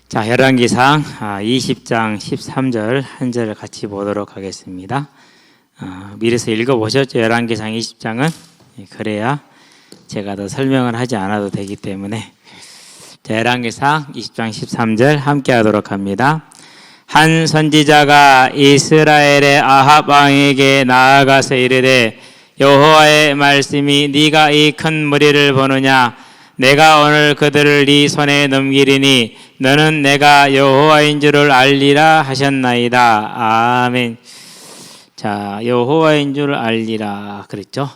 자, 열왕기상 20장 13절 한 절을 같이 보도록 하겠습니다. 미리서 읽어보셨죠? 열왕기상 20장은 그래야 제가 더 설명을 하지 않아도 되기 때문에. 자, 열왕기상 20장 13절 함께 하도록 합니다. 한 선지자가 이스라엘의 아합 왕에게 나아가서 이르되 여호와의 말씀이 네가 이 큰 무리를 보느냐? 내가 오늘 그들을 네 손에 넘기리니 너는 내가 여호와인 줄을 알리라 하셨나이다. 아멘. 자, 여호와인 줄 알리라 그랬죠?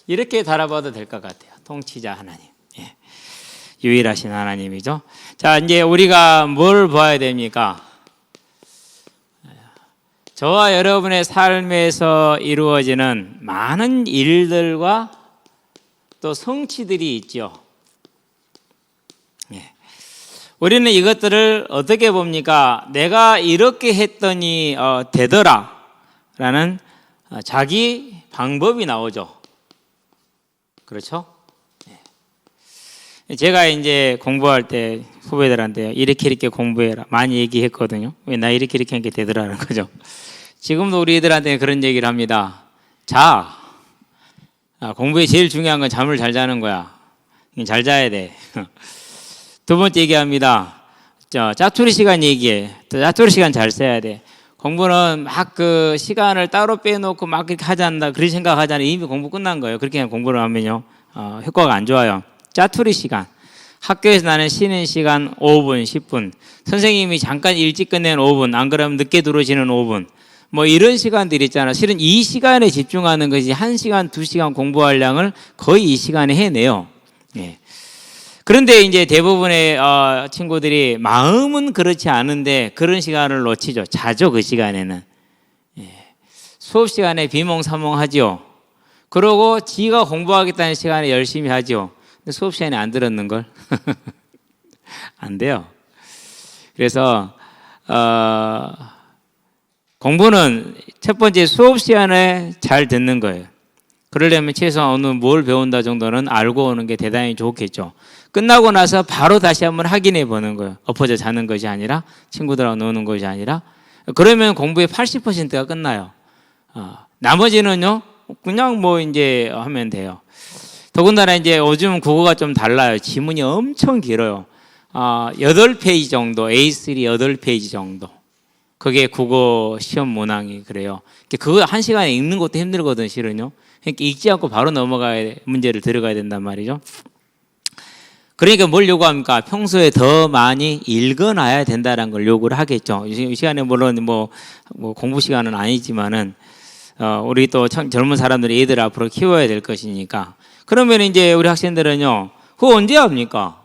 이렇게 달아봐도 될 것 같아요. 통치자 하나님. 유일하신 하나님이죠. 자, 이제 우리가 뭘 봐야 됩니까? 저와 여러분의 삶에서 이루어지는 많은 일들과 또 성취들이 있죠. 우리는 이것들을 어떻게 봅니까? 내가 이렇게 했더니 되더라 라는 자기 방법이 나오죠. 그렇죠? 제가 이제 공부할 때 후배들한테 이렇게 공부해라 많이 얘기했거든요. 왜 나 이렇게 하니까 되더라는 거죠. 지금도 우리 애들한테 그런 얘기를 합니다. 자, 공부에 제일 중요한 건 잠을 잘 자는 거야. 잘 자야 돼. 두 번째 얘기합니다. 짜투리 시간 얘기해. 짜투리 시간 잘 써야 돼. 공부는 막 그 시간을 따로 빼놓고 막 그렇게 하지 않나 그런 생각하잖아요. 이미 공부 끝난 거예요. 그렇게 공부를 하면요 효과가 안 좋아요. 짜투리 시간. 학교에서 나는 쉬는 시간 5분, 10분. 선생님이 잠깐 일찍 끝내는 5분, 안 그러면 늦게 들어오시는 5분. 뭐 이런 시간들이 있잖아. 실은 이 시간에 집중하는 것이 1시간, 2시간 공부할 양을 거의 이 시간에 해내요. 그런데 이제 대부분의 친구들이 마음은 그렇지 않은데 그런 시간을 놓치죠. 자죠, 그 시간에는. 수업 시간에 비몽사몽하죠. 그러고 지가 공부하겠다는 시간에 열심히 하죠. 근데 수업 시간에 안 들었는 걸 안 돼요. 그래서 공부는 첫 번째 수업 시간에 잘 듣는 거예요. 그러려면 최소한 오늘 뭘 배운다 정도는 알고 오는 게 대단히 좋겠죠. 끝나고 나서 바로 다시 한번 확인해 보는 거예요. 엎어져 자는 것이 아니라 친구들하고 노는 것이 아니라. 그러면 공부의 80%가 끝나요. 나머지는요 그냥 뭐 이제 하면 돼요. 더군다나 이제 요즘 국어가 좀 달라요. 지문이 엄청 길어요. 8페이지 정도, A3 8페이지 정도. 그게 국어 시험 문항이 그래요. 그거 1시간에 읽는 것도 힘들거든, 실은요. 그러니까 읽지 않고 바로 넘어가야 문제를 들어가야 된단 말이죠. 그러니까 뭘 요구합니까? 평소에 더 많이 읽어놔야 된다는 걸 요구를 하겠죠. 이 시간에 물론 뭐 공부 시간은 아니지만은 우리 또 젊은 사람들이 애들 앞으로 키워야 될 것이니까. 그러면 이제 우리 학생들은요, 그거 언제 합니까?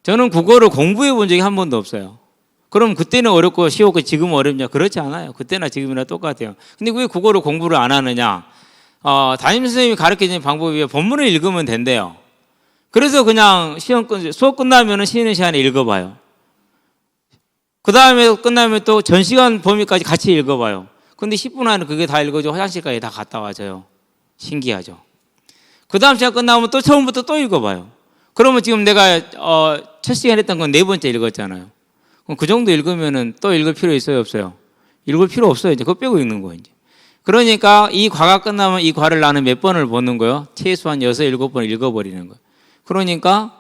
저는 국어를 공부해 본 적이 한 번도 없어요. 그럼 그때는 어렵고 쉬웠고 지금은 어렵냐? 그렇지 않아요. 그때나 지금이나 똑같아요. 근데 왜 국어를 공부를 안 하느냐? 담임선생님이 가르쳐주는 방법이 본문을 읽으면 된대요. 그래서 그냥 수업 끝나면 쉬는 시간에 읽어봐요. 그 다음에 끝나면 또 전 시간 범위까지 같이 읽어봐요. 근데 10분 안에 그게 다 읽어져 화장실까지 다 갔다 와줘요. 신기하죠. 그 다음 시간 끝나면 또 처음부터 또 읽어봐요. 그러면 지금 내가 첫 시간 했던 건 4번째 읽었잖아요. 그럼 그 정도 읽으면은 또 읽을 필요 있어요, 없어요? 읽을 필요 없어요. 이제 그거 빼고 읽는 거예요. 이제. 그러니까 이 과가 끝나면 이 과를 나는 몇 번을 보는 거예요? 최소한 6, 7번 읽어버리는 거예요. 그러니까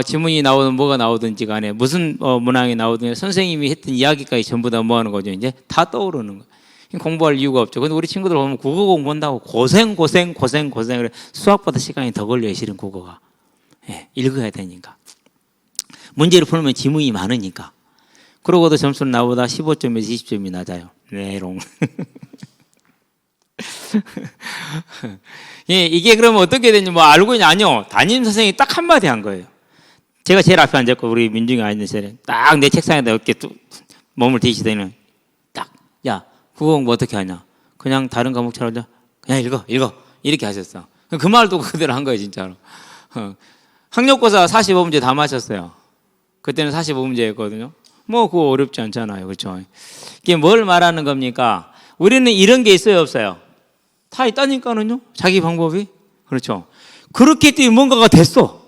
지문이 나오든 뭐가 나오든지 간에 무슨 문항이 나오든 선생님이 했던 이야기까지 전부 다 뭐 하는 거죠? 이제 다 떠오르는 거예요. 공부할 이유가 없죠. 근데 우리 친구들 보면 국어 공부한다고 고생을 수학보다 시간이 더 걸려요, 실은 국어가. 읽어야 되니까. 문제를 풀면 지문이 많으니까. 그러고도 점수는 나보다 15점에서 20점이 낮아요. 네롱. 이게 그러면 어떻게 되는지 뭐 알고 있냐? 아니요. 담임 선생님이 딱 한마디 한 거예요. 제가 제일 앞에 앉았고 우리 민중이 앉은 딱 내 책상에다 이렇게 몸을 대시더니 딱, 야, 국어 공부 어떻게 하냐? 그냥 다른 과목처럼 그냥 읽어 이렇게 하셨어. 그 말도 그대로 한 거예요, 진짜로. 학력고사 45문제 다 맞췄어요. 그때는 45문제였거든요. 뭐 그거 어렵지 않잖아요, 그렇죠? 이게 뭘 말하는 겁니까? 우리는 이런 게 있어요, 없어요? 다 있다니까는요. 자기 방법이. 그렇죠. 그렇게 했더니 뭔가가 됐어.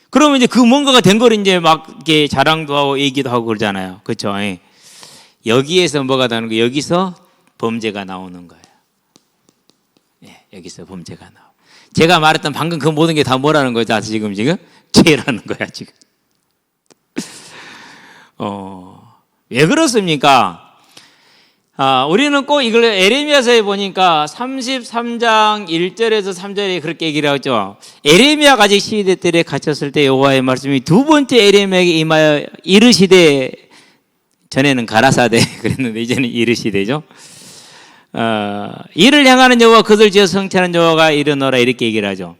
그러면 이제 그 뭔가가 된 걸 이제 막 이렇게 자랑도 하고 얘기도 하고 그러잖아요. 그렇죠. 예. 여기에서 뭐가 나오는 거예요? 여기서 범죄가 나오는 거예요. 예, 여기서 범죄가 나와. 제가 말했던 방금 그 모든 게 다 뭐라는 거죠? 지금 죄라는 거야 지금. 왜 그렇습니까? 우리는 꼭 이걸 에레미야서에 보니까 33장 1절에서 3절에 그렇게 얘기를 하죠. 에레미야가 아직 시대 뜰에 갇혔을 때 여호와의 말씀이 두 번째 에레미야에게 임하여 이르시되, 전에는 가라사대 그랬는데 이제는 이르시되죠. 이를 향하는 여호와, 그들 지어 성취하는 여호와가 이르노라, 이렇게 얘기를 하죠.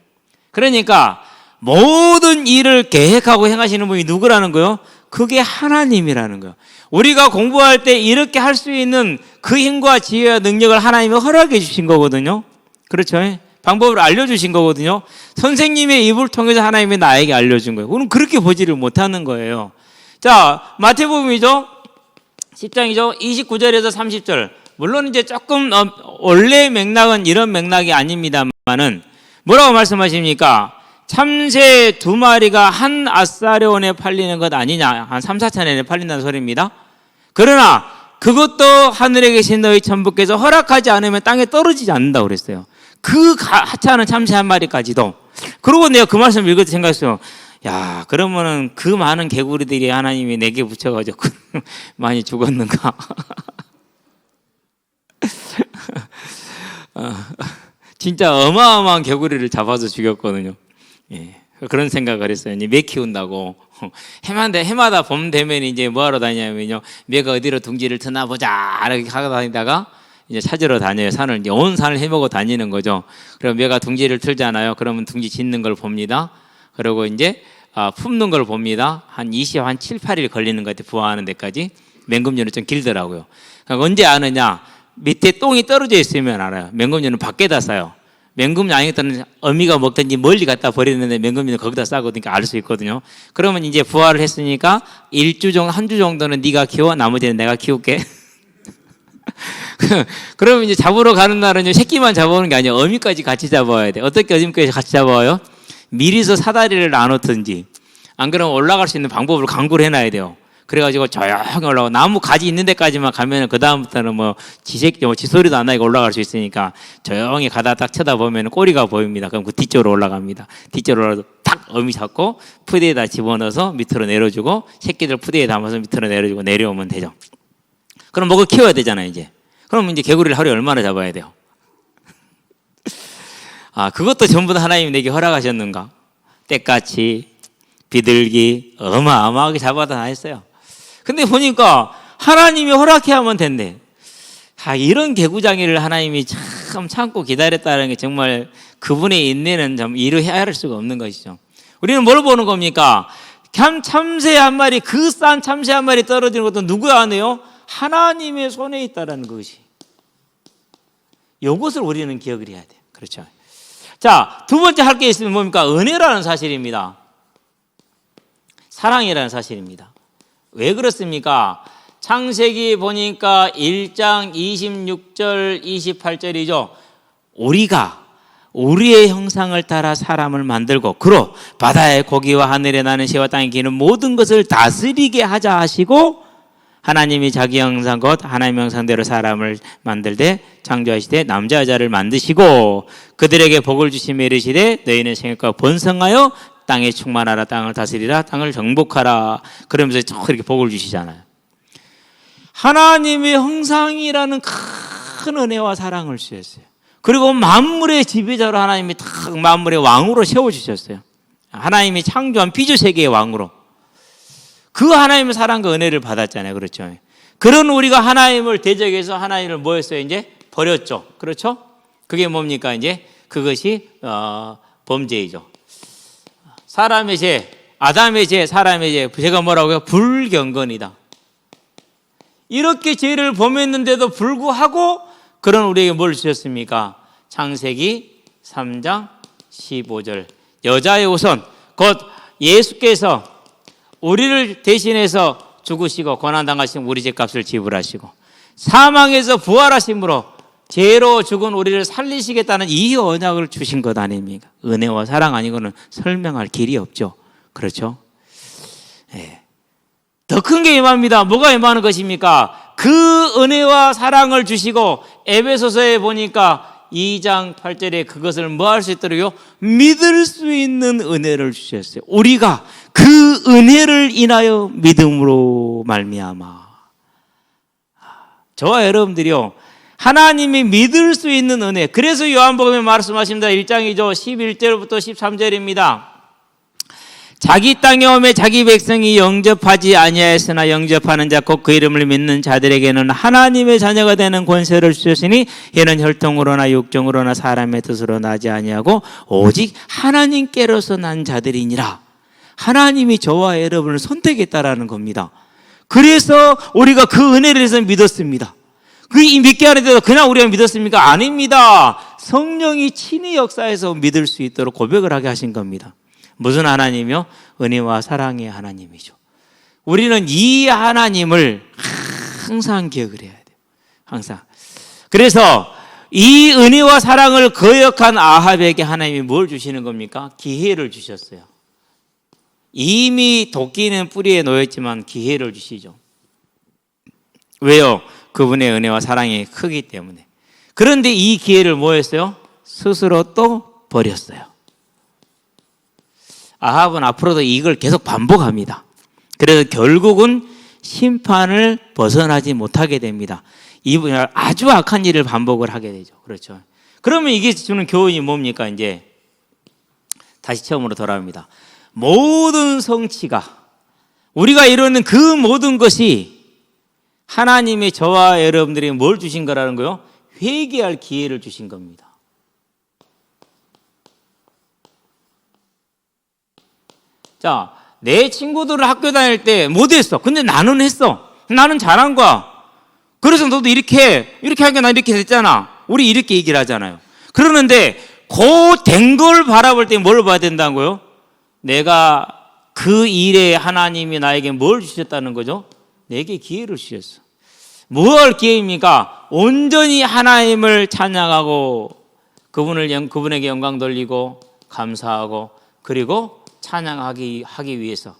그러니까 모든 일을 계획하고 행하시는 분이 누구라는 거요? 그게 하나님이라는 거예요. 우리가 공부할 때 이렇게 할 수 있는 그 힘과 지혜와 능력을 하나님이 허락해 주신 거거든요. 그렇죠? 방법을 알려주신 거거든요. 선생님의 입을 통해서 하나님이 나에게 알려준 거예요. 그럼 그렇게 보지를 못하는 거예요. 자, 마태복음이죠. 10장이죠. 29절에서 30절. 물론 이제 조금 원래 맥락은 이런 맥락이 아닙니다만은 뭐라고 말씀하십니까? 참새 2마리가 한 아사레온에 팔리는 것 아니냐, 한 3, 4천엔에 팔린다는 소리입니다. 그러나 그것도 하늘에 계신 너희 천부께서 허락하지 않으면 땅에 떨어지지 않는다고 그랬어요. 그 하찮은 참새 한 마리까지도. 그러고 내가 그 말씀을 읽을 때 생각했어요. 야, 그러면은 그 많은 개구리들이 하나님이 내게 붙여가지고 많이 죽었는가? 진짜 어마어마한 개구리를 잡아서 죽였거든요. 예, 그런 생각을 했어요. 매 키운다고. 해마다 봄 되면 이제 뭐 하러 다니냐면요. 매가 어디로 둥지를 트나 보자. 이렇게 하고 다니다가 이제 찾으러 다녀요. 산을, 이제 온 산을 헤매고 다니는 거죠. 그럼 매가 둥지를 틀잖아요. 그러면 둥지 짓는 걸 봅니다. 그리고 이제 품는 걸 봅니다. 한 7, 8일 걸리는 것 같아요. 부화하는 데까지. 맹금류는 좀 길더라고요. 그러니까 언제 아느냐? 밑에 똥이 떨어져 있으면 알아요. 맹금류는 밖에다 싸요. 맹금 양이었던 어미가 먹든지 멀리 갖다 버리는데 맹금류는 거기다 싸거든요. 알 수 있거든요. 그러면 이제 부화를 했으니까 한 주 정도는 네가 키워, 나머지는 내가 키울게. 그러면 이제 잡으러 가는 날은 새끼만 잡아오는 게 아니에요. 어미까지 같이 잡아와야 돼. 어떻게 어미까지 같이 잡아와요? 미리서 사다리를 나눴든지, 안 그러면 올라갈 수 있는 방법을 강구를 해놔야 돼요. 그래가지고 조용히 올라가고, 나무 가지 있는 데까지만 가면은 그다음부터는 뭐 지소리도 안 나게 올라갈 수 있으니까 조용히 가다 딱 쳐다보면 꼬리가 보입니다. 그럼 그 뒤쪽으로 올라갑니다. 뒤쪽으로 올라가서 탁 어미 잡고 푸대에다 집어넣어서 밑으로 내려주고, 새끼들 푸대에 담아서 밑으로 내려주고 내려오면 되죠. 그럼 먹을 키워야 되잖아요, 이제. 그럼 이제 개구리를 하루에 얼마나 잡아야 돼요? 그것도 전부 다 하나님이 내게 허락하셨는가? 때까치, 비둘기, 어마어마하게 잡아다 다 했어요. 근데 보니까 하나님이 허락해 하면 된대. 이런 개구장이를 하나님이 참 참고 기다렸다는 게 정말 그분의 인내는 좀 이루 헤아릴 수가 없는 것이죠. 우리는 뭘 보는 겁니까? 참새 한 마리, 그 싼 참새 한 마리 떨어지는 것도 누구야 하네요? 하나님의 손에 있다라는 것이. 이것을 우리는 기억을 해야 돼요. 그렇죠. 자, 두 번째 할 게 있으면 뭡니까? 은혜라는 사실입니다. 사랑이라는 사실입니다. 왜 그렇습니까? 창세기 보니까 1장 26절 28절이죠. 우리가 우리의 형상을 따라 사람을 만들고 그로 바다의 고기와 하늘에 나는 새와 땅에 기는 모든 것을 다스리게 하자 하시고, 하나님이 자기 형상 곧 하나님 형상대로 사람을 만들되 창조하시되 남자 여자를 만드시고 그들에게 복을 주시며 이르시되 너희는 생육하고 번성하여 땅에 충만하라, 땅을 다스리라, 땅을 정복하라. 그러면서 이렇게 복을 주시잖아요. 하나님의 형상이라는 큰 은혜와 사랑을 주셨어요. 그리고 만물의 지배자로 하나님이 딱 만물의 왕으로 세워주셨어요. 하나님이 창조한 피조세계의 왕으로. 그 하나님의 사랑과 은혜를 받았잖아요. 그렇죠. 그런 우리가 하나님을 대적해서 하나님을 뭐 했어요? 이제 버렸죠. 그렇죠? 그게 뭡니까? 이제 그것이 범죄이죠. 사람의 죄, 아담의 죄, 사람의 죄, 제가 뭐라고요? 불경건이다. 이렇게 죄를 범했는데도 불구하고 그런 우리에게 뭘 주셨습니까? 창세기 3장 15절. 여자의 우선, 곧 예수께서 우리를 대신해서 죽으시고 고난당하신 우리 죄값을 지불하시고 사망에서 부활하심으로 죄로 죽은 우리를 살리시겠다는 이 언약을 주신 것 아닙니까? 은혜와 사랑 아니고는 설명할 길이 없죠. 그렇죠? 예. 더 큰 게 임합니다. 뭐가 임하는 것입니까? 그 은혜와 사랑을 주시고 에베소서에 보니까 2장 8절에 그것을 뭐 할 수 있도록요? 믿을 수 있는 은혜를 주셨어요. 우리가 그 은혜를 인하여 믿음으로 말미암아. 저와 여러분들이요, 하나님이 믿을 수 있는 은혜. 그래서 요한복음에 말씀하십니다. 1장이죠. 11절부터 13절입니다. 자기 땅에 오매 자기 백성이 영접하지 아니하였으나 영접하는 자 곧 그 이름을 믿는 자들에게는 하나님의 자녀가 되는 권세를 주셨으니 이는 혈통으로나 육정으로나 사람의 뜻으로 나지 아니하고 오직 하나님께로서 난 자들이니라. 하나님이 저와 여러분을 선택했다라는 겁니다. 그래서 우리가 그 은혜를 해서 믿었습니다. 그 믿게 하는데도 그냥 우리가 믿었습니까? 아닙니다. 성령이 친히 역사해서 믿을 수 있도록 고백을 하게 하신 겁니다. 무슨 하나님이요? 은혜와 사랑의 하나님이죠. 우리는 이 하나님을 항상 기억을 해야 돼요. 항상. 그래서 이 은혜와 사랑을 거역한 아합에게 하나님이 뭘 주시는 겁니까? 기회를 주셨어요. 이미 도끼는 뿌리에 놓였지만 기회를 주시죠. 왜요? 그분의 은혜와 사랑이 크기 때문에. 그런데 이 기회를 뭐 했어요? 스스로 또 버렸어요. 아합은 앞으로도 이걸 계속 반복합니다. 그래서 결국은 심판을 벗어나지 못하게 됩니다. 이분이 아주 악한 일을 반복을 하게 되죠. 그렇죠. 그러면 이게 주는 교훈이 뭡니까? 이제 다시 처음으로 돌아옵니다. 모든 성취가, 우리가 이루는 그 모든 것이 하나님이 저와 여러분들이 뭘 주신 거라는 거요? 회개할 기회를 주신 겁니다. 자, 내 친구들을 학교 다닐 때 못했어. 근데 나는 했어. 나는 잘한 거야. 그래서 너도 이렇게 하니까 나 이렇게 됐잖아. 우리 이렇게 얘기를 하잖아요. 그러는데 그 된 걸 바라볼 때 뭘 봐야 된다고요? 내가 그 일에 하나님이 나에게 뭘 주셨다는 거죠? 내게 기회를 주셨어. 뭘 기회입니까? 온전히 하나님을 찬양하고 그분에게 영광 돌리고 감사하고 그리고 찬양하기 위해서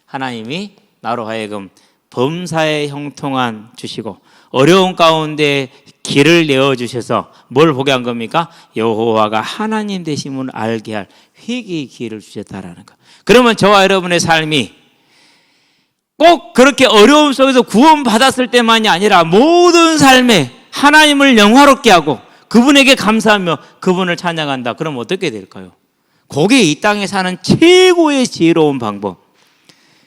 하나님이 나로 하여금 범사에 형통한 주시고 어려운 가운데 길을 내어주셔서 뭘 보게 한 겁니까? 여호와가 하나님 되심을 알게 할 회개의 기회를 주셨다라는 것. 그러면 저와 여러분의 삶이 꼭 그렇게 어려움 속에서 구원받았을 때만이 아니라 모든 삶에 하나님을 영화롭게 하고 그분에게 감사하며 그분을 찬양한다. 그럼 어떻게 될까요? 그게 이 땅에 사는 최고의 지혜로운 방법.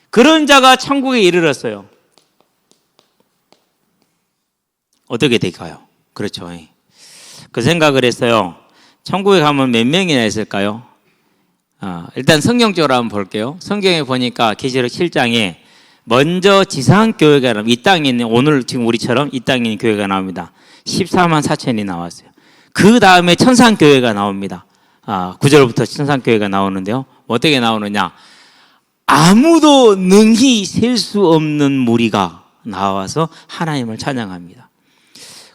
그런 자가 천국에 이르렀어요. 어떻게 될까요? 그렇죠. 그 생각을 했어요. 천국에 가면 몇 명이나 있을까요? 일단 성경적으로 한번 볼게요. 성경에 보니까 계시록 7장에 먼저 지상교회가 나옵니다. 이 땅에 있는, 오늘 지금 우리처럼 이 땅에 있는 교회가 나옵니다. 14만 4천이 나왔어요. 그 다음에 천상교회가 나옵니다. 9절부터 천상교회가 나오는데요. 어떻게 나오느냐? 아무도 능히 셀 수 없는 무리가 나와서 하나님을 찬양합니다.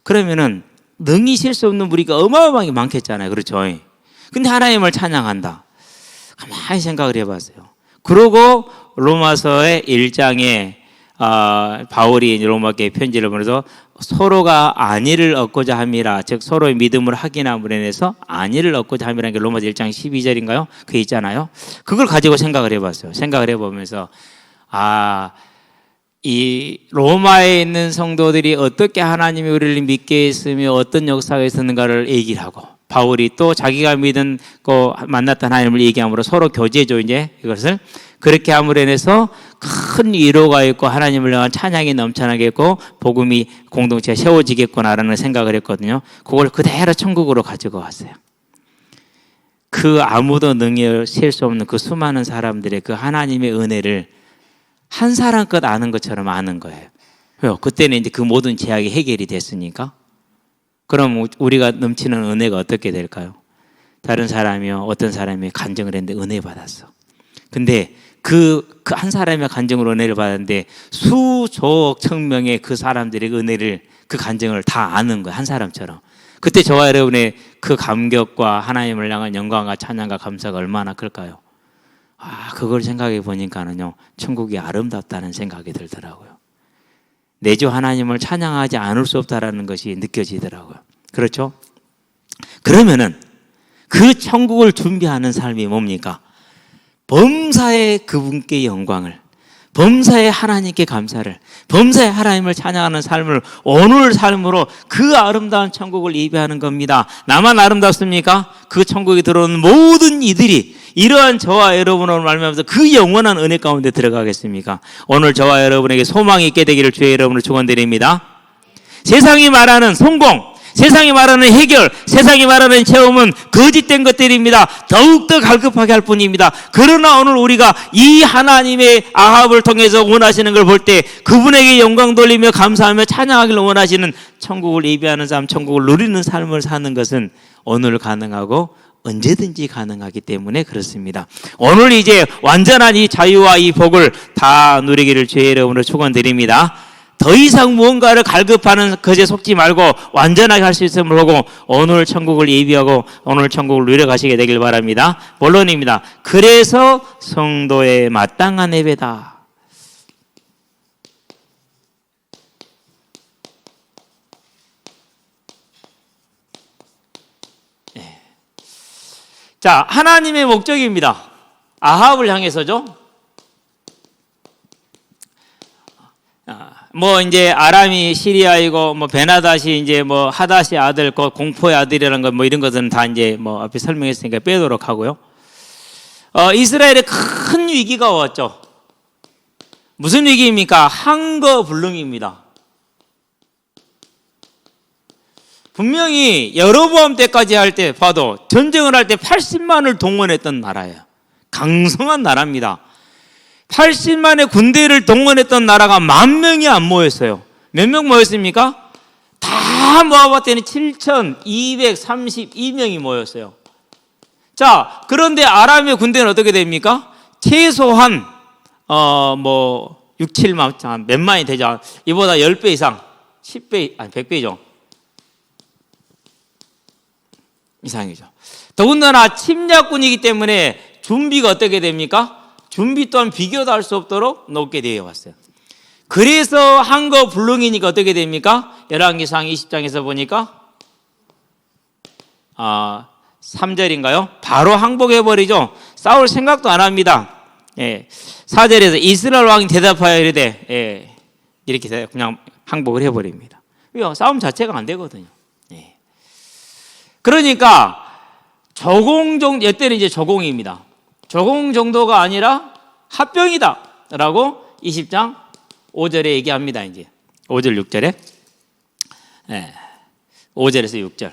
그러면은 능히 셀 수 없는 무리가 어마어마하게 많겠잖아요. 그렇죠? 근데 하나님을 찬양한다. 가만히 생각을 해봤어요. 그러고 로마서의 1장에 바울이 로마교회 편지를 보내서 서로가 안위를 얻고자 함이라, 즉 서로의 믿음을 확인함으로 인해서 안위를 얻고자 함이라는 게 로마서 1장 12절인가요? 그게 있잖아요. 그걸 가지고 생각을 해봤어요. 생각을 해보면서 이 로마에 있는 성도들이 어떻게 하나님이 우리를 믿게 했으며 어떤 역사가 있었는가를 얘기를 하고, 바울이 또 자기가 믿은 만났던 하나님을 얘기함으로 서로 교제죠. 이제 이것을 그렇게 함으로 인해서 큰 위로가 있고 하나님을 향한 찬양이 넘쳐나게 있고 복음이 공동체가 세워지겠구나라는 생각을 했거든요. 그걸 그대로 천국으로 가지고 왔어요. 그 아무도 능히 셀 수 없는 그 수많은 사람들의 그 하나님의 은혜를 한 사람껏 아는 것처럼 아는 거예요. 왜요? 그때는 이제 그 모든 제약이 해결이 됐으니까. 그럼 우리가 넘치는 은혜가 어떻게 될까요? 다른 사람이요, 어떤 사람이 간증을 했는데 은혜 받았어. 근데 그 한 사람의 간증으로 은혜를 받았는데 수조억 천명의 그 사람들의 은혜를 그 간증을 다 아는 거예요. 한 사람처럼. 그때 저와 여러분의 그 감격과 하나님을 향한 영광과 찬양과 감사가 얼마나 클까요? 그걸 생각해 보니까는요, 천국이 아름답다는 생각이 들더라고요. 내 주 하나님을 찬양하지 않을 수 없다라는 것이 느껴지더라고요. 그렇죠? 그러면은 그 천국을 준비하는 삶이 뭡니까? 범사에 그분께 영광을, 범사에 하나님께 감사를, 범사에 하나님을 찬양하는 삶을 오늘 삶으로 그 아름다운 천국을 예배하는 겁니다. 나만 아름답습니까? 그 천국에 들어오는 모든 이들이 이러한 저와 여러분을 말미암아서 그 영원한 은혜 가운데 들어가겠습니까? 오늘 저와 여러분에게 소망이 있게 되기를 주의 여러분을 축원드립니다. 세상이 말하는 성공, 세상이 말하는 해결, 세상이 말하는 체험은 거짓된 것들입니다. 더욱더 갈급하게 할 뿐입니다. 그러나 오늘 우리가 이 하나님의 아합을 통해서 원하시는 걸 볼 때 그분에게 영광 돌리며 감사하며 찬양하기를 원하시는 천국을 예배하는 삶, 천국을 누리는 삶을 사는 것은 오늘 가능하고 언제든지 가능하기 때문에 그렇습니다. 오늘 이제 완전한 이 자유와 이 복을 다 누리기를 주의 이름으로 축원드립니다. 더 이상 무언가를 갈급하는 것에 속지 말고 완전하게 할 수 있음을 보고 오늘 천국을 예비하고 오늘 천국을 누려가시게 되길 바랍니다. 본론입니다. 그래서 성도의 마땅한 예배다. 자, 하나님의 목적입니다. 아합을 향해서죠. 뭐 이제 아람이 시리아이고 뭐 베나닷이 이제 뭐 하닷이 아들, 공포의 아들이라는 것 뭐 이런 것은 다 이제 뭐 앞에 설명했으니까 빼도록 하고요. 이스라엘에 큰 위기가 왔죠. 무슨 위기입니까? 항거불능입니다. 분명히 여로보암 때까지 할 때 봐도 전쟁을 할 때 80만을 동원했던 나라예요. 강성한 나라입니다. 80만의 군대를 동원했던 나라가 10,000명이 안 모였어요. 몇 명 모였습니까? 다 모아봤더니 7,232명이 모였어요. 자, 그런데 아람의 군대는 어떻게 됩니까? 최소한 6, 7만, 몇만이 되죠. 이보다 10배 이상, 10배, 아니 100배죠. 이상이죠. 더군다나 침략군이기 때문에 준비가 어떻게 됩니까? 준비 또한 비교도 할 수 없도록 높게 되어 왔어요. 그래서 항거불능이니까 어떻게 됩니까? 열왕기상 20장에서 보니까 3절인가요? 바로 항복해버리죠. 싸울 생각도 안 합니다. 4절에서 이스라엘 왕이 대답하여 이르되 이렇게 그냥 항복을 해버립니다. 왜요? 싸움 자체가 안 되거든요. 그러니까 조공 정도, 이때는 이제 조공입니다. 조공 정도가 아니라 합병이다 라고 20장 5절에 얘기합니다. 이제 5절 6절에 5절에서 6절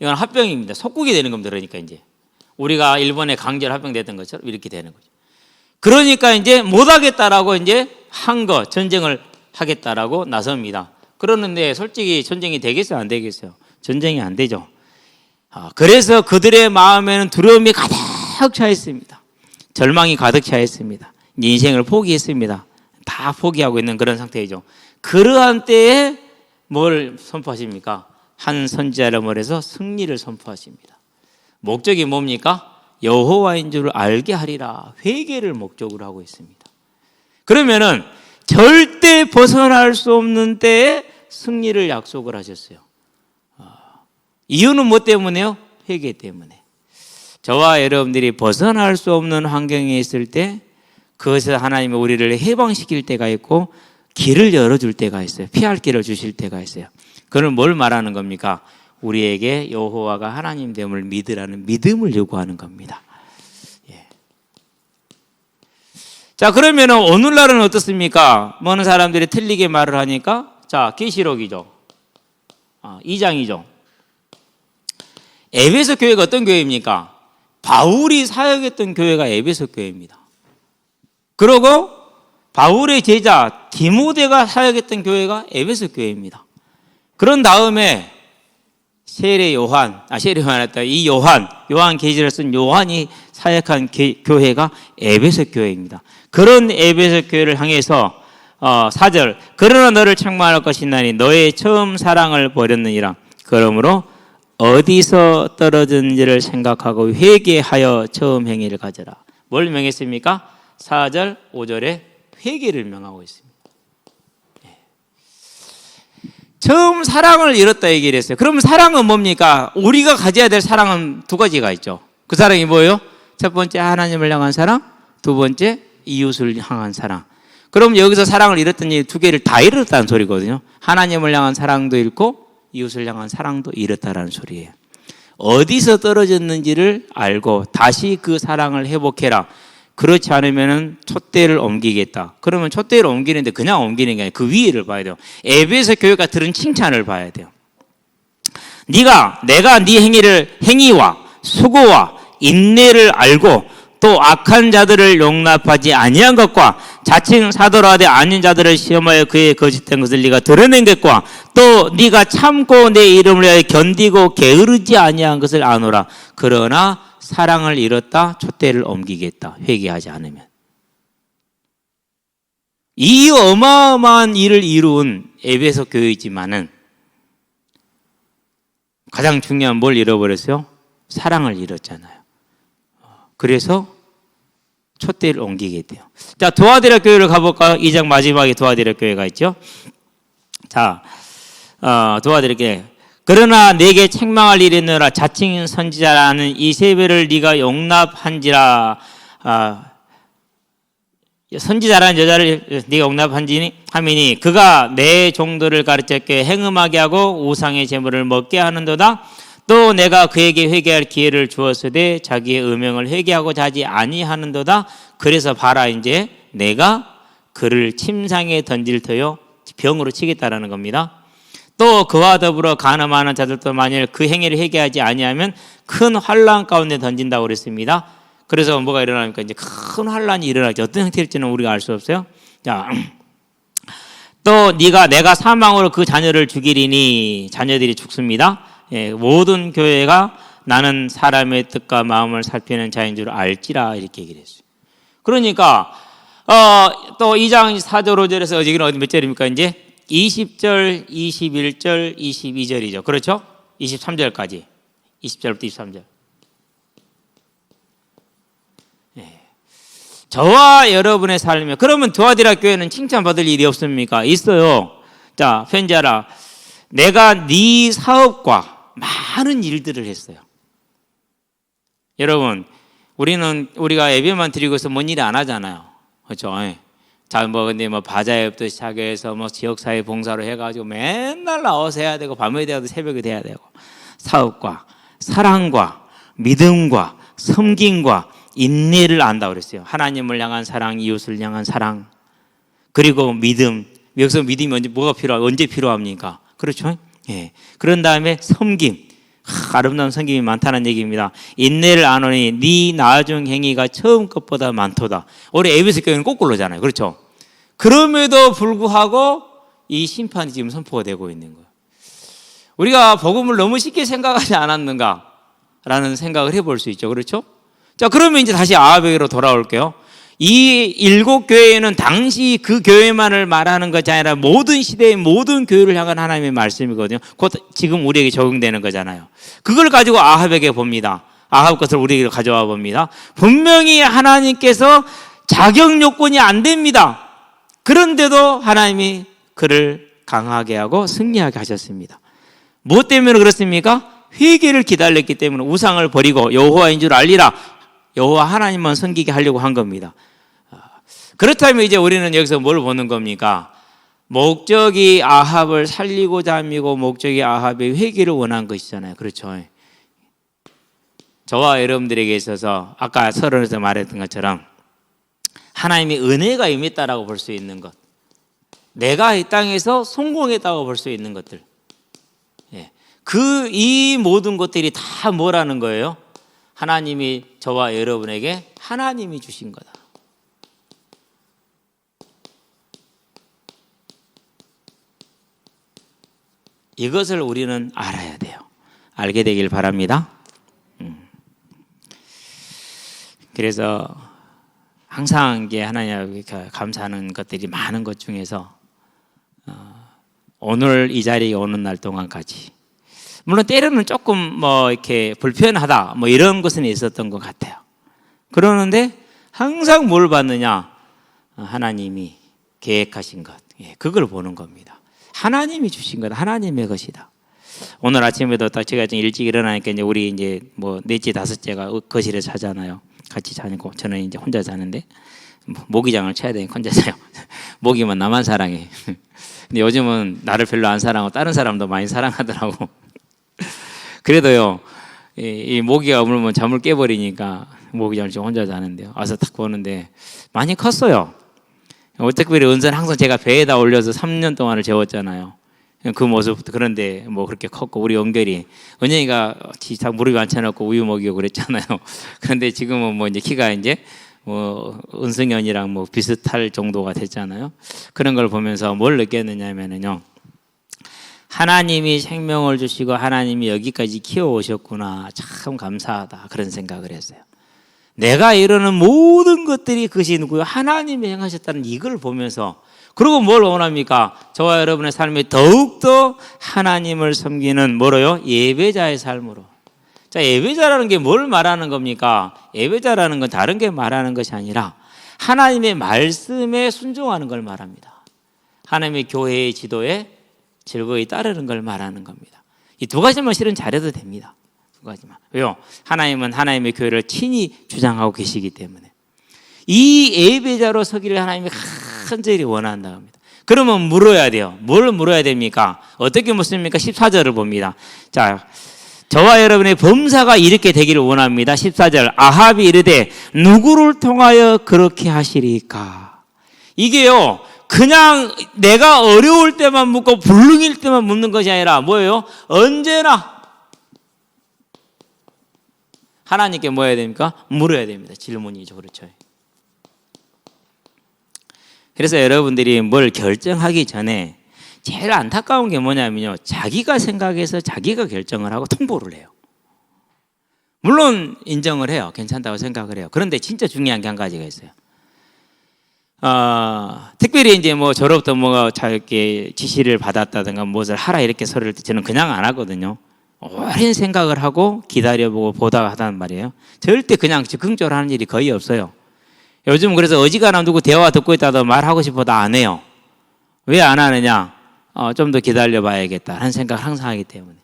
이건 합병입니다. 속국이 되는 겁니다. 그러니까 이제 우리가 일본에 강제로 합병됐던 것처럼 이렇게 되는 거죠. 그러니까 이제 못하겠다라고 이제 전쟁을 하겠다라고 나섭니다. 그러는데 솔직히 전쟁이 되겠어요? 안 되겠어요? 전쟁이 안 되죠. 그래서 그들의 마음에는 두려움이 가득 차 있습니다. 절망이 가득 차 있습니다. 인생을 포기했습니다. 다 포기하고 있는 그런 상태이죠. 그러한 때에 뭘 선포하십니까? 한 선지자를 말해서 승리를 선포하십니다. 목적이 뭡니까? 여호와인 줄 알게 하리라. 회개를 목적으로 하고 있습니다. 그러면은 절대 벗어날 수 없는 때에 승리를 약속을 하셨어요. 이유는 뭐 때문에요? 회개 때문에. 저와 여러분들이 벗어날 수 없는 환경에 있을 때 그것에서 하나님이 우리를 해방시킬 때가 있고 길을 열어줄 때가 있어요. 피할 길을 주실 때가 있어요. 그건 뭘 말하는 겁니까? 우리에게 여호와가 하나님 됨을 믿으라는 믿음을 요구하는 겁니다. 자, 그러면 오늘날은 어떻습니까? 많은 사람들이 틀리게 말을 하니까 자, 계시록이죠. 2장이죠. 에베소 교회가 어떤 교회입니까? 바울이 사역했던 교회가 에베소 교회입니다. 그리고 바울의 제자 디모데가 사역했던 교회가 에베소 교회입니다. 그런 다음에 요한 계시를 쓴 요한이 사역한 교회가 에베소 교회입니다. 그런 에베소 교회를 향해서 4절. 그러나 너를 책망할 것이나니 너의 처음 사랑을 버렸느니라. 그러므로 어디서 떨어졌는지를 생각하고 회개하여 처음 행위를 가져라. 뭘 명했습니까? 4절, 5절에 회개를 명하고 있습니다. 처음 사랑을 잃었다 얘기를 했어요. 그럼 사랑은 뭡니까? 우리가 가져야 될 사랑은 두 가지가 있죠. 그 사랑이 뭐예요? 첫 번째 하나님을 향한 사랑, 두 번째 이웃을 향한 사랑. 그럼 여기서 사랑을 잃었더니 두 개를 다 잃었다는 소리거든요. 하나님을 향한 사랑도 잃고 이웃을 향한 사랑도 잃었다라는 소리예요. 어디서 떨어졌는지를 알고 다시 그 사랑을 회복해라. 그렇지 않으면 촛대를 옮기겠다. 그러면 촛대를 옮기는데 그냥 옮기는 게 아니라 그 위를 봐야 돼요. 에베소 교회가 들은 칭찬을 봐야 돼요. 내가 네 행위와 수고와 인내를 알고 또 악한 자들을 용납하지 아니한 것과 자칭 사도라 하되 아닌 자들을 시험하여 그의 거짓된 것을 네가 드러낸 것과 또 네가 참고 내 이름을 위하여 견디고 게으르지 아니한 것을 아노라. 그러나 사랑을 잃었다. 촛대를 옮기겠다. 회개하지 않으면. 이 어마어마한 일을 이룬 에베소 교회이지만은 가장 중요한 뭘 잃어버렸어요? 사랑을 잃었잖아요. 그래서 촛대를 옮기게 돼요. 자, 도아디라 교회를 가볼까요? 2장 마지막에 도아디라 교회가 있죠. 자, 도아디라 교회. 그러나 내게 책망할 일이 있느라 자칭 선지자라는 이세벨을 네가 용납한지라. 선지자라는 여자를 네가 용납한지니 하미니 그가 내 종들을 가르쳤게 행음하게 하고 우상의 제물을 먹게 하는도다. 또 내가 그에게 회개할 기회를 주었으되 자기의 음행을 회개하고자 하지 아니하는도다. 그래서 봐라, 이제 내가 그를 침상에 던질 터요 병으로 치겠다라는 겁니다. 또 그와 더불어 간음하는 자들도 만일 그 행위를 회개하지 아니하면 큰 환난 가운데 던진다고 그랬습니다. 그래서 뭐가 일어나니까 이제 큰 환난이 일어나죠. 어떤 형태일지는 우리가 알 수 없어요. 자, 또 내가 사망으로 그 자녀를 죽이리니 자녀들이 죽습니다. 예, 모든 교회가 나는 사람의 뜻과 마음을 살피는 자인 줄 알지라 이렇게 얘기를 했어요. 그러니까 또 2장 4절 5절에서 여기는 어디 몇 절입니까? 이제 20절, 21절, 22절이죠. 그렇죠? 23절까지. 20절부터 23절. 예. 저와 여러분의 삶에 그러면 도아디라 교회는 칭찬받을 일이 없습니까? 있어요. 자, 편지하라. 내가 네 사업과 많은 일들을 했어요. 여러분, 우리가 예배만 드리고서 뭔 일 안 하잖아요. 그렇죠? 자, 근데 바자회부터 시작해서 지역사회 봉사로 해가지고 맨날 나와서 해야 되고 밤에 돼도 새벽에 돼야 되고 사업과 사랑과 믿음과 섬김과 인내를 안다고 그랬어요. 하나님을 향한 사랑, 이웃을 향한 사랑, 그리고 믿음. 여기서 믿음이 언제 필요합니까? 그렇죠? 예. 그런 다음에 섬김. 아름다운 섬김이 많다는 얘기입니다. 인내를 안오니 네 나중 행위가 처음 것보다 많도다. 우리 에베소 교회는 거꾸로잖아요. 그렇죠? 그럼에도 불구하고 이 심판이 지금 선포가 되고 있는 거예요. 우리가 복음을 너무 쉽게 생각하지 않았는가라는 생각을 해볼 수 있죠. 그렇죠? 자, 그러면 이제 다시 아하베로 돌아올게요. 이 7교회는 당시 그 교회만을 말하는 것이 아니라 모든 시대의 모든 교회를 향한 하나님의 말씀이거든요. 곧 지금 우리에게 적용되는 거잖아요. 그걸 가지고 아합에게 봅니다. 아합 것을 우리에게 가져와 봅니다. 분명히 하나님께서 자격 요건이 안 됩니다. 그런데도 하나님이 그를 강하게 하고 승리하게 하셨습니다. 무엇 때문에 그렇습니까? 회개를 기다렸기 때문에 우상을 버리고 여호와인 줄 알리라. 여호와 하나님만 섬기게 하려고 한 겁니다. 그렇다면 이제 우리는 여기서 뭘 보는 겁니까? 목적이 아합을 살리고자 함이고 목적이 아합의 회개를 원한 것이잖아요. 그렇죠? 저와 여러분들에게 있어서 아까 서론에서 말했던 것처럼 하나님의 은혜가 임했다라고 볼 수 있는 것, 내가 이 땅에서 성공했다고 볼 수 있는 것들, 이 모든 것들이 다 뭐라는 거예요? 하나님이 저와 여러분에게 하나님이 주신 거다. 이것을 우리는 알아야 돼요. 알게 되길 바랍니다. 그래서 항상 이게 하나님께 감사하는 것들이 많은 것 중에서 오늘 이 자리에 오는 날 동안까지, 물론 때로는 조금 뭐 이렇게 불편하다 뭐 이런 것은 있었던 것 같아요. 그러는데 항상 뭘 받느냐? 하나님이 계획하신 것, 그걸 보는 겁니다. 하나님이 주신 것, 하나님의 것이다. 오늘 아침에도 딱 제가 좀 일찍 일어나니까 이제 우리 이제 뭐 넷째 다섯째가 거실에 자잖아요. 같이 자고 저는 이제 혼자 자는데 모기장을 쳐야 되니까 혼자 자요. 모기만 나만 사랑해. 근데 요즘은 나를 별로 안 사랑하고 다른 사람도 많이 사랑하더라고. 그래도요, 이 모기가 물면 잠을 깨버리니까 모기장을 지금 혼자 자는데요. 와서 딱 보는데 많이 컸어요. 어떻게 은선 항상 제가 배에다 올려서 3년 동안을 재웠잖아요. 그 모습부터. 그런데 뭐 그렇게 컸고, 우리 은결이, 은영이가 무릎에 앉혀놓고 우유 먹이고 그랬잖아요. 그런데 지금은 뭐 이제 키가 이제 뭐 은승연이랑 뭐 비슷할 정도가 됐잖아요. 그런 걸 보면서 뭘 느꼈느냐면요, 하나님이 생명을 주시고 하나님이 여기까지 키워오셨구나, 참 감사하다, 그런 생각을 했어요. 내가 이루는 모든 것들이 그것이 누구요? 하나님이 행하셨다는 이걸 보면서, 그리고 뭘 원합니까? 저와 여러분의 삶이 더욱더 하나님을 섬기는 뭐로요? 예배자의 삶으로. 자, 예배자라는 게 뭘 말하는 겁니까? 예배자라는 건 다른 게 말하는 것이 아니라 하나님의 말씀에 순종하는 걸 말합니다. 하나님의 교회의 지도에 즐거이 따르는 걸 말하는 겁니다. 이 두 가지만 실은 잘해도 됩니다. 두 가지만. 왜요? 하나님은 하나님의 교회를 친히 주장하고 계시기 때문에. 이 예배자로 서기를 하나님이 간절히 원한다 합니다. 그러면 물어야 돼요. 뭘 물어야 됩니까? 어떻게 묻습니까? 14절을 봅니다. 자, 저와 여러분의 범사가 이렇게 되기를 원합니다. 14절. 아합이 이르되 누구를 통하여 그렇게 하시리까? 이게요, 그냥 내가 어려울 때만 묻고 불능일 때만 묻는 것이 아니라 뭐예요? 언제나 하나님께 뭐 해야 됩니까? 물어야 됩니다. 질문이죠. 그렇죠. 그래서 여러분들이 뭘 결정하기 전에 제일 안타까운 게 뭐냐면요, 자기가 생각해서 자기가 결정을 하고 통보를 해요. 물론 인정을 해요. 괜찮다고 생각을 해요. 그런데 진짜 중요한 게 한 가지가 있어요. 특별히 이제 뭐 저로부터 뭐가 이렇게 지시를 받았다든가 무엇을 하라 이렇게 소리를 저는 그냥 안 하거든요. 오랜 생각을 하고 기다려보고 보다가 하단 말이에요. 절대 그냥 즉흥적으로 하는 일이 거의 없어요. 요즘 그래서 어지간하면 누구 대화 듣고 있다도 말하고 싶어도 안 해요. 왜 안 하느냐? 좀 더 기다려 봐야겠다 하는 생각을 항상 하기 때문에.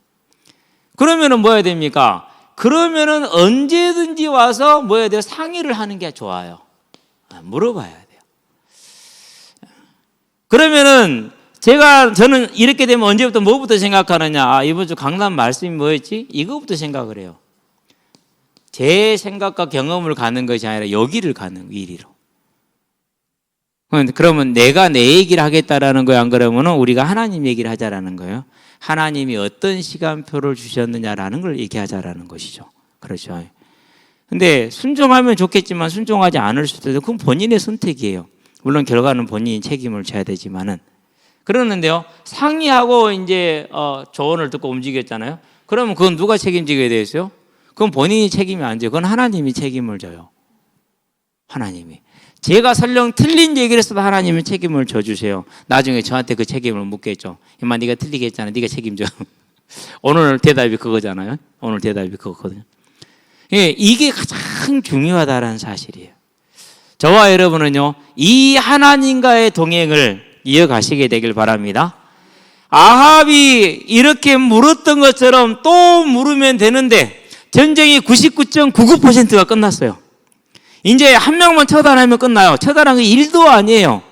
그러면은 뭐 해야 됩니까? 그러면은 언제든지 와서 뭐 해야 돼요? 상의를 하는 게 좋아요. 물어봐야 돼요. 그러면은 저는 이렇게 되면 언제부터 뭐부터 생각하느냐? 이번 주 강남 말씀이 뭐였지? 이거부터 생각을 해요. 제 생각과 경험을 가는 것이 아니라 여기를 가는 이리로. 그러면 내가 내 얘기를 하겠다라는 거야, 안 그러면은 우리가 하나님 얘기를 하자라는 거예요. 하나님이 어떤 시간표를 주셨느냐라는 걸 얘기하자라는 것이죠. 그렇죠. 근데 순종하면 좋겠지만 순종하지 않을 수도 있고, 그건 본인의 선택이에요. 물론 결과는 본인이 책임을 져야 되지만은. 그러는데요, 상의하고 이제 조언을 듣고 움직였잖아요. 그러면 그건 누가 책임지게 돼 있어요? 그건 본인이 책임이 안 져요. 그건 하나님이 책임을 져요. 하나님이. 제가 설령 틀린 얘기를 했어도 하나님이 책임을 져주세요. 나중에 저한테 그 책임을 묻겠죠. 임마 네가 틀리게 했잖아. 네가 책임져. 오늘 대답이 그거잖아요. 오늘 대답이 그거거든요. 이게 가장 중요하다는 사실이에요. 저와 여러분은요, 이 하나님과의 동행을 이어가시게 되길 바랍니다. 아합이 이렇게 물었던 것처럼 또 물으면 되는데 전쟁이 99.99%가 끝났어요. 이제 한 명만 처단하면 끝나요. 처단한 게 1도 아니에요.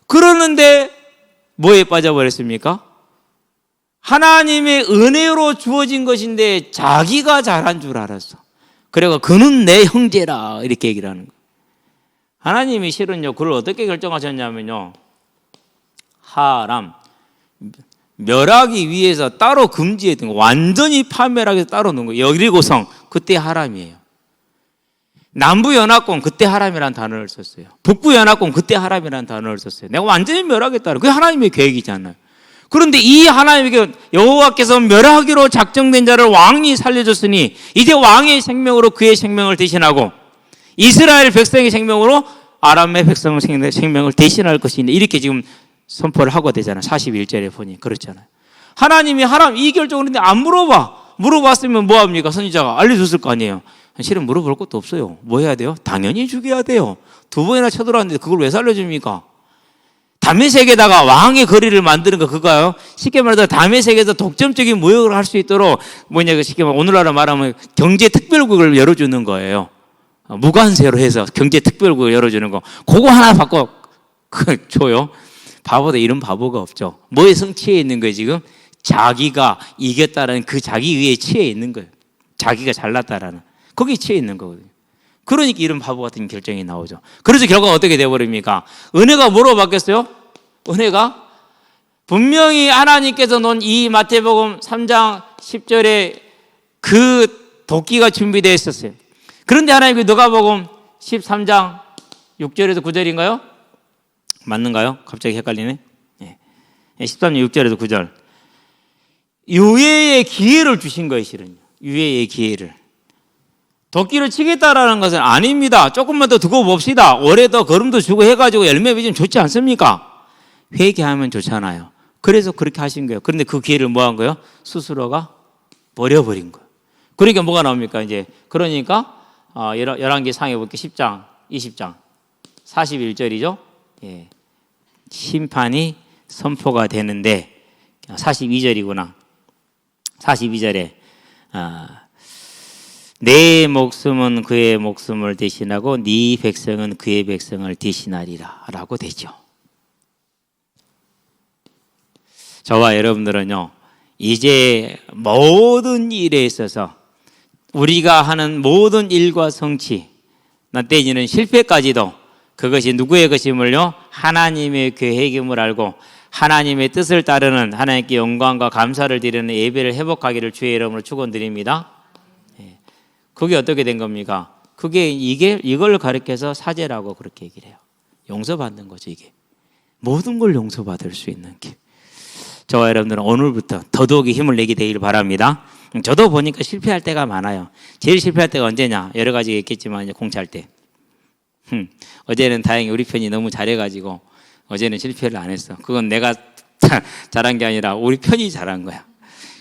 그러는데 뭐에 빠져버렸습니까? 하나님의 은혜로 주어진 것인데 자기가 잘한 줄 알았어. 그래서 그는 내 형제라 이렇게 얘기를 하는 거예요. 하나님이 실은요, 그걸 어떻게 결정하셨냐면요, 하람, 멸하기 위해서 따로 금지했던 거, 완전히 파멸하기 위해서 따로 놓은 거예요. 여리고성, 그때 하람이에요. 남부연합권, 그때 하람이라는 단어를 썼어요. 북부연합권, 그때 하람이라는 단어를 썼어요. 내가 완전히 멸하겠다. 그게 하나님의 계획이잖아요. 그런데 이 하나님에게 여호와께서 멸하기로 작정된 자를 왕이 살려줬으니 이제 왕의 생명으로 그의 생명을 대신하고 이스라엘 백성의 생명으로 아람의 백성 생명을 대신할 것인데 이렇게 지금 선포를 하고 되잖아요. 41절에 보니 그렇잖아요. 하나님이 이결적으로 안 물어봤으면 뭐합니까? 선지자가 알려줬을 거 아니에요. 실은 물어볼 것도 없어요. 뭐 해야 돼요? 당연히 죽여야 돼요. 2번이나 쳐들어왔는데 그걸 왜 살려줍니까? 다메섹에다가 왕의 거리를 만드는 거 그거요. 쉽게 말해서 다메섹에서 독점적인 무역을 할 수 있도록 쉽게 말하면 오늘날로 말하면 경제 특별국을 열어주는 거예요. 무관세로 해서 경제 특별국을 열어주는 거. 그거 하나 받고 줘요. 바보다 이런 바보가 없죠. 뭐에 성취해 있는 거예요 지금? 자기가 이겼다는 그 자기의에 취해 있는 거예요. 자기가 잘났다라는 거기에 취해 있는 거거든요. 그러니까 이런 바보 같은 결정이 나오죠. 그래서 결과가 어떻게 되어버립니까? 은혜가 뭐로 바뀌었어요? 은혜가 분명히 하나님께서 놓은 이 마태복음 3장 10절에 그 도끼가 준비되어 있었어요. 그런데 하나님이 누가복음 13장 6절에서 9절인가요? 맞는가요? 갑자기 헷갈리네. 13장 6절에서 9절. 유예의 기회를 주신 거예요, 실은. 유예의 기회를. 도끼를 치겠다라는 것은 아닙니다. 조금만 더 두고 봅시다. 올해 더 걸음도 주고 해가지고 열매 맺으면 좋지 않습니까? 회개하면 좋잖아요. 그래서 그렇게 하신 거예요. 그런데 그 기회를 뭐 한 거예요? 스스로가 버려버린 거예요. 그러니까 뭐가 나옵니까? 이제 그러니까 11개 상해 볼게요. 10장, 20장, 41절이죠. 예. 심판이 선포가 되는데 42절이구나. 42절에 내 목숨은 그의 목숨을 대신하고 네 백성은 그의 백성을 대신하리라 라고 되죠. 저와 여러분들은요 이제 모든 일에 있어서 우리가 하는 모든 일과 성취 때에는 실패까지도 그것이 누구의 것임을요? 하나님의 계획임을 알고 하나님의 뜻을 따르는 하나님께 영광과 감사를 드리는 예배를 회복하기를 주의 이름으로 축원드립니다. 그게 어떻게 된 겁니까? 이걸 가르쳐서 사죄라고 그렇게 얘기를 해요. 용서받는 거죠, 이게. 모든 걸 용서받을 수 있는 길. 저와 여러분들은 오늘부터 더더욱이 힘을 내게 되기를 바랍니다. 저도 보니까 실패할 때가 많아요. 제일 실패할 때가 언제냐? 여러 가지가 있겠지만 이제 공차할 때. 어제는 다행히 우리 편이 너무 잘해가지고 어제는 실패를 안 했어. 그건 내가 잘한 게 아니라 우리 편이 잘한 거야.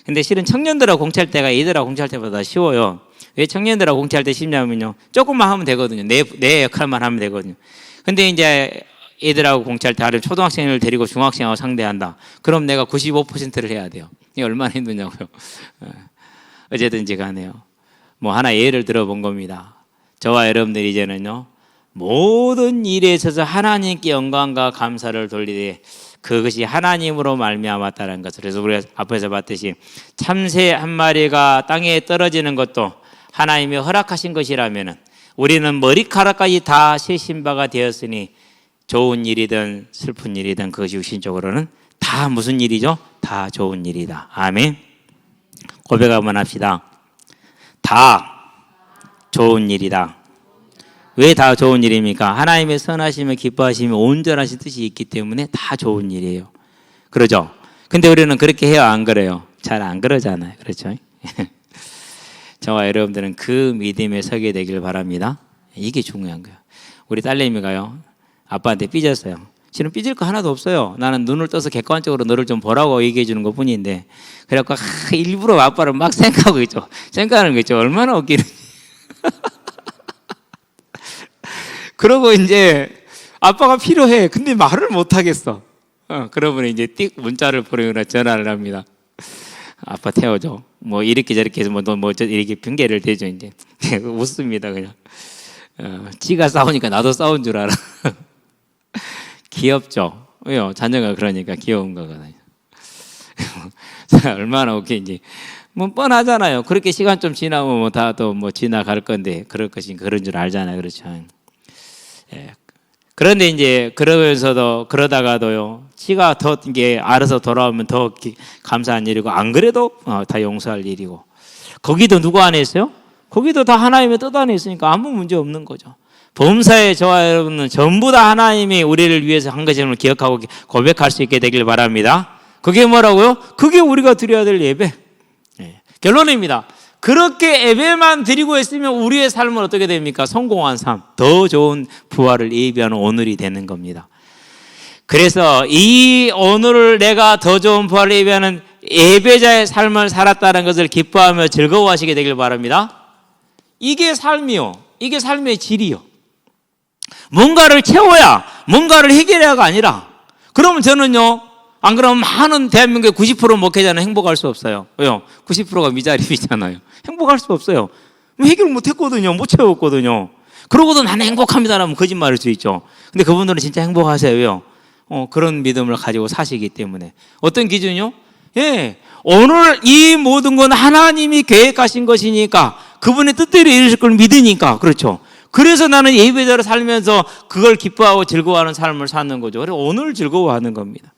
근데 실은 청년들하고 공차할 때가 애들하고 공차할 때보다 쉬워요. 왜 청년들하고 공차할 때 쉽냐면요. 조금만 하면 되거든요. 내 역할만 하면 되거든요. 근데 이제 애들하고 공차할 때 다른 초등학생을 데리고 중학생하고 상대한다. 그럼 내가 95%를 해야 돼요. 이게 얼마나 힘드냐고요. 어제든지 가네요. 뭐 하나 예를 들어본 겁니다. 저와 여러분들이 이제는요. 모든 일에 있어서 하나님께 영광과 감사를 돌리되 그것이 하나님으로 말미암았다는 것을. 그래서 우리가 앞에서 봤듯이 참새 한 마리가 땅에 떨어지는 것도 하나님이 허락하신 것이라면 우리는 머리카락까지 다 세신 바가 되었으니 좋은 일이든 슬픈 일이든 그것이 육신적으로는 다 무슨 일이죠? 다 좋은 일이다. 아멘. 고백 한번 합시다. 다 좋은 일이다. 왜 다 좋은 일입니까? 하나님의 선하심을 기뻐하시며 온전하신 뜻이 있기 때문에 다 좋은 일이에요. 그러죠? 근데 우리는 그렇게 해요? 안 그래요? 잘 안 그러잖아요. 그렇죠? 저와 여러분들은 그 믿음에 서게 되길 바랍니다. 이게 중요한 거예요. 우리 딸내미가요. 아빠한테 삐졌어요. 실은 삐질 거 하나도 없어요. 나는 눈을 떠서 객관적으로 너를 좀 보라고 얘기해 주는 것 뿐인데 그래갖고 일부러 아빠를 막 생각하고 있죠. 생각하는 거 있죠. 얼마나 웃기는지. 그러고 이제 아빠가 필요해. 근데 말을 못 하겠어. 그러면 이제 띡 문자를 보내거나 전화를 합니다. 아빠 태워줘. 뭐 이렇게 저렇게 해서 뭐 이렇게 핑계를 대죠. 이제 웃습니다. 그냥. 지가 싸우니까 나도 싸운 줄 알아. 귀엽죠. 왜요? 자녀가 그러니까 귀여운 거거든요. 얼마나 웃긴지. 뭐 뻔하잖아요. 그렇게 시간 좀 지나면 뭐 다 또 뭐 지나갈 건데 그럴 것인가 그런 줄 알잖아요. 그렇죠. 예. 그런데 이제 그러면서도 그러다가도요. 지가 더 이게 알아서 돌아오면 더 감사한 일이고 안 그래도 다 용서할 일이고. 거기도 누구 안에 있어요? 거기도 다 하나님의 뜻 안에 있으니까 아무 문제 없는 거죠. 범사에 저와 여러분은 전부 다 하나님이 우리를 위해서 한 것임을 기억하고 고백할 수 있게 되길 바랍니다. 그게 뭐라고요? 그게 우리가 드려야 될 예배. 네. 결론입니다. 그렇게 예배만 드리고 있으면 우리의 삶은 어떻게 됩니까? 성공한 삶, 더 좋은 부활을 예비하는 오늘이 되는 겁니다. 그래서 이 오늘을 내가 더 좋은 부활을 예비하는 예배자의 삶을 살았다는 것을 기뻐하며 즐거워하시게 되길 바랍니다. 이게 삶이요. 이게 삶의 질이요. 뭔가를 채워야, 뭔가를 해결해야가 아니라, 그러면 저는요, 안 그러면 많은 대한민국의 90% 목회자는 행복할 수 없어요. 왜요? 90%가 미자립이잖아요. 행복할 수 없어요. 해결 못 했거든요. 못 채웠거든요. 그러고도 나는 행복합니다라면 거짓말일 수 있죠. 근데 그분들은 진짜 행복하세요. 왜요? 그런 믿음을 가지고 사시기 때문에. 어떤 기준이요? 예. 오늘 이 모든 건 하나님이 계획하신 것이니까, 그분의 뜻대로 이루실 걸 믿으니까. 그렇죠. 그래서 나는 예배자로 살면서 그걸 기뻐하고 즐거워하는 삶을 사는 거죠. 그래서 오늘 즐거워하는 겁니다.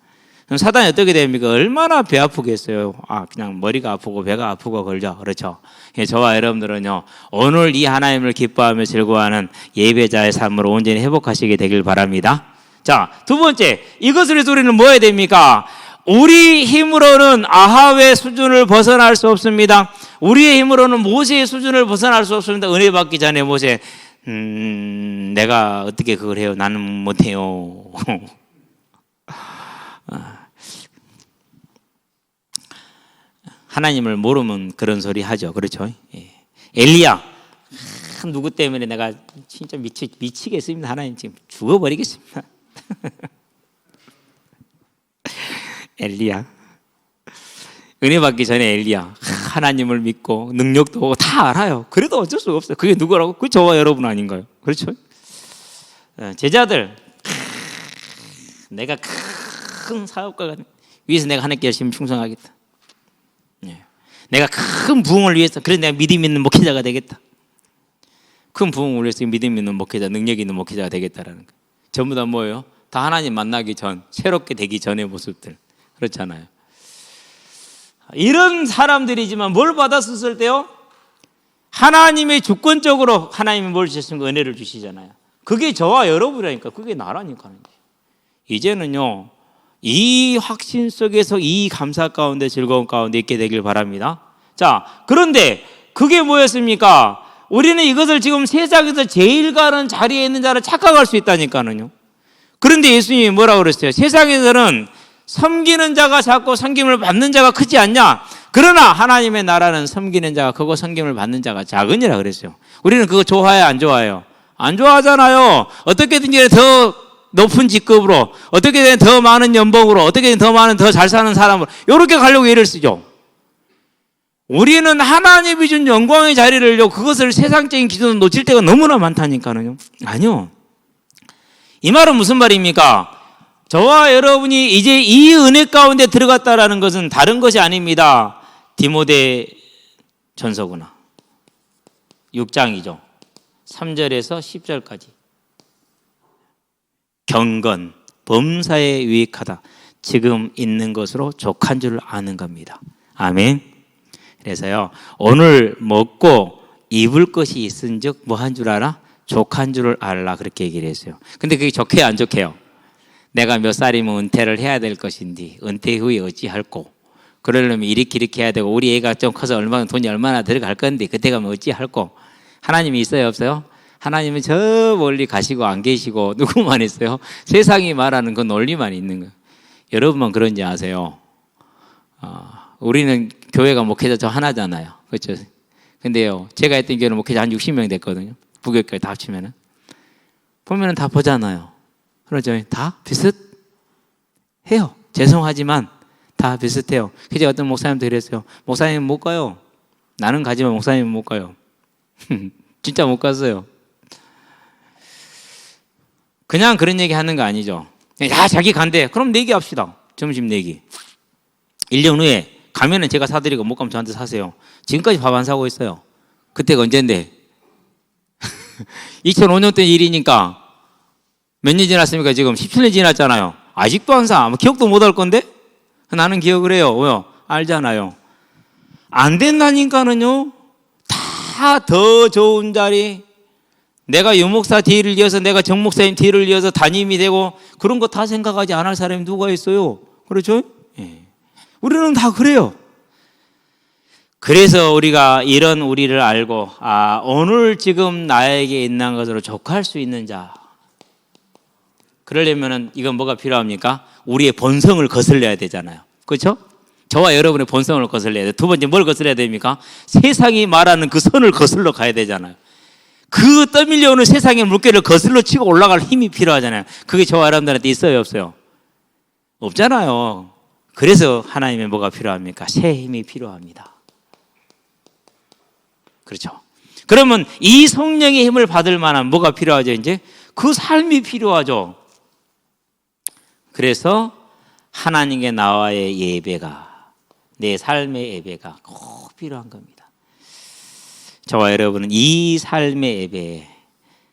사단이 어떻게 됩니까? 얼마나 배 아프겠어요. 그냥 머리가 아프고 배가 아프고 걸죠. 그렇죠. 예, 저와 여러분들은요, 오늘 이 하나님을 기뻐하며 즐거워하는 예배자의 삶으로 온전히 회복하시게 되길 바랍니다. 자, 두 번째, 이것을 위해서 우리는 뭐 해야 됩니까? 우리 힘으로는 아합의 수준을 벗어날 수 없습니다. 우리의 힘으로는 모세의 수준을 벗어날 수 없습니다. 은혜 받기 전에 모세, 내가 어떻게 그걸 해요? 나는 못해요. 하나님을 모르면 그런 소리 하죠. 그렇죠? 예. 엘리야, 누구 때문에 내가 진짜 미치겠습니다. 하나님 지금 죽어버리겠습니다. 엘리야, 은혜 받기 전에 엘리야, 하나님을 믿고 능력도 다 알아요. 그래도 어쩔 수가 없어요. 그게 누구라고? 그 저와 여러분 아닌가요? 그렇죠? 제자들, 내가 큰 사업가가 위해서 내가 하나님께 열심히 충성하겠다. 내가 큰 부흥을 위해서, 그래서 내가 믿음 있는 목회자가 되겠다. 큰 부흥을 위해서 믿음 있는 목회자, 능력 있는 목회자가 되겠다라는 거. 전부 다 뭐예요? 다 하나님 만나기 전, 새롭게 되기 전의 모습들. 그렇잖아요. 이런 사람들이지만 뭘 받았을 때요? 하나님의 주권적으로 하나님이 뭘 주셨습니까? 은혜를 주시잖아요. 그게 저와 여러분이라니까. 그게 나라니까요. 이제는요, 이 확신 속에서 이 감사 가운데 즐거움 가운데 있게 되길 바랍니다. 자, 그런데 그게 뭐였습니까? 우리는 이것을 지금 세상에서 제일 가는 자리에 있는 자를 착각할 수 있다니까요. 그런데 예수님이 뭐라고 그랬어요? 세상에서는 섬기는 자가 작고 섬김을 받는 자가 크지 않냐? 그러나 하나님의 나라는 섬기는 자가 크고 섬김을 받는 자가 작으니라 그랬어요. 우리는 그거 좋아해요? 안 좋아해요? 안 좋아하잖아요. 어떻게든지 더 높은 직급으로, 어떻게든 더 많은 연봉으로, 어떻게든 더 많은 더 잘 사는 사람으로 이렇게 가려고 애를 쓰죠. 우리는 하나님이 준 영광의 자리를요, 그것을 세상적인 기준으로 놓칠 때가 너무나 많다니까요. 아니요. 이 말은 무슨 말입니까? 저와 여러분이 이제 이 은혜 가운데 들어갔다라는 것은 다른 것이 아닙니다. 디모데 전서구나 6장이죠. 3절에서 10절까지. 경건, 범사에 유익하다. 지금 있는 것으로 족한 줄 아는 겁니다. 아멘. 그래서요, 오늘 먹고 입을 것이 있은즉 뭐 한 줄 알아? 족한 줄 알라. 그렇게 얘기를 했어요. 근데 그게 좋게요, 안 좋게요? 내가 몇 살이면 은퇴를 해야 될 것인데 은퇴 후에 어찌할꼬? 그러려면 이렇게 해야 되고, 우리 애가 좀 커서 돈이 얼마나 들어갈 건데 그때 가면 어찌할꼬? 하나님이 있어요, 없어요? 하나님은 저 멀리 가시고 안 계시고 누구만 있어요? 세상이 말하는 그 논리만 있는 거예요. 여러분만 그런지 아세요? 우리는 교회가 목회자 저 하나잖아요. 그렇죠? 근데요, 제가 했던 교회는 목회자 한 60명 됐거든요. 부교육까지 다 합치면은. 보면은 다 보잖아요. 그렇죠? 다 비슷해요. 죄송하지만 다 비슷해요. 그래서 어떤 목사님도 그랬어요. 목사님 못 가요. 나는 가지만 목사님은 못 가요. 진짜 못 갔어요. 그냥 그런 얘기 하는 거 아니죠. 야, 자기 간대. 그럼 내기합시다. 점심 내기. 1년 후에 가면은 제가 사드리고 못 가면 저한테 사세요. 지금까지 밥 안 사고 있어요. 그때가 언젠데? 2005년대 일이니까 몇 년 지났습니까? 지금 17년 지났잖아요. 아직도 안 사. 기억도 못 할 건데? 나는 기억을 해요. 왜요? 알잖아요. 안 된다니까는요. 다 더 좋은 자리, 내가 유목사 뒤를 이어서, 내가 정목사님 뒤를 이어서 담임이 되고, 그런 거 다 생각하지 않을 사람이 누가 있어요? 그렇죠? 예. 우리는 다 그래요. 그래서 우리가 이런 우리를 알고 오늘 지금 나에게 있는 것으로 족할 수 있는 자, 그러려면은 이건 뭐가 필요합니까? 우리의 본성을 거슬려야 되잖아요. 그렇죠? 저와 여러분의 본성을 거슬려야 돼요. 두 번째 뭘 거슬려야 됩니까? 세상이 말하는 그 선을 거슬러 가야 되잖아요. 그 떠밀려오는 세상의 물결을 거슬러 치고 올라갈 힘이 필요하잖아요. 그게 저와 여러분들한테 있어요, 없어요? 없잖아요. 그래서 하나님의 뭐가 필요합니까? 새 힘이 필요합니다. 그렇죠. 그러면 이 성령의 힘을 받을 만한 뭐가 필요하죠? 이제 그 삶이 필요하죠. 그래서 하나님께 나와의 예배가, 내 삶의 예배가 꼭 필요한 겁니다. 저와 여러분은 이 삶의 예배에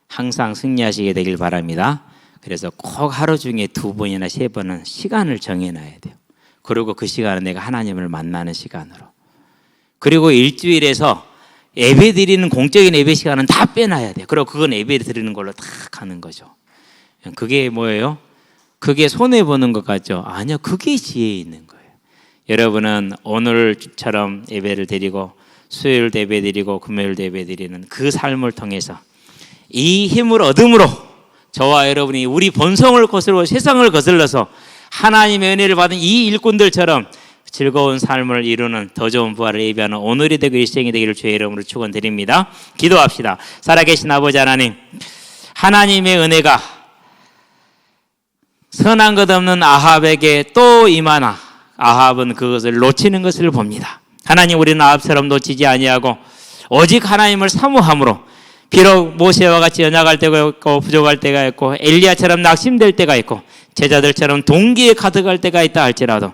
항상 승리하시게 되길 바랍니다. 그래서 꼭 하루 중에 2번이나 3번은 시간을 정해놔야 돼요. 그리고 그 시간은 내가 하나님을 만나는 시간으로. 그리고 일주일에서 예배 드리는 공적인 예배 시간은 다 빼놔야 돼요. 그리고 그건 예배 드리는 걸로 다 가는 거죠. 그게 뭐예요? 그게 손해보는 것 같죠? 아니요, 그게 지혜 있는 거예요. 여러분은 오늘처럼 예배를 드리고 수요일 예배 드리고 금요일 예배 드리는 그 삶을 통해서 이 힘을 얻음으로 저와 여러분이 우리 본성을 거슬러 세상을 거슬러서 하나님의 은혜를 받은 이 일꾼들처럼 즐거운 삶을 이루는 더 좋은 부활을 예비하는 오늘이 되고 일생이 되기를 주의 이름으로 축원드립니다. 기도합시다. 살아계신 아버지 하나님, 하나님의 은혜가 선한 것 없는 아합에게 또 임하나 아합은 그것을 놓치는 것을 봅니다. 하나님, 우리는 아합처럼 놓치지 아니하고 오직 하나님을 사모함으로 비록 모세와 같이 연약할 때가 있고 부족할 때가 있고 엘리야처럼 낙심될 때가 있고 제자들처럼 동기에 가득할 때가 있다 할지라도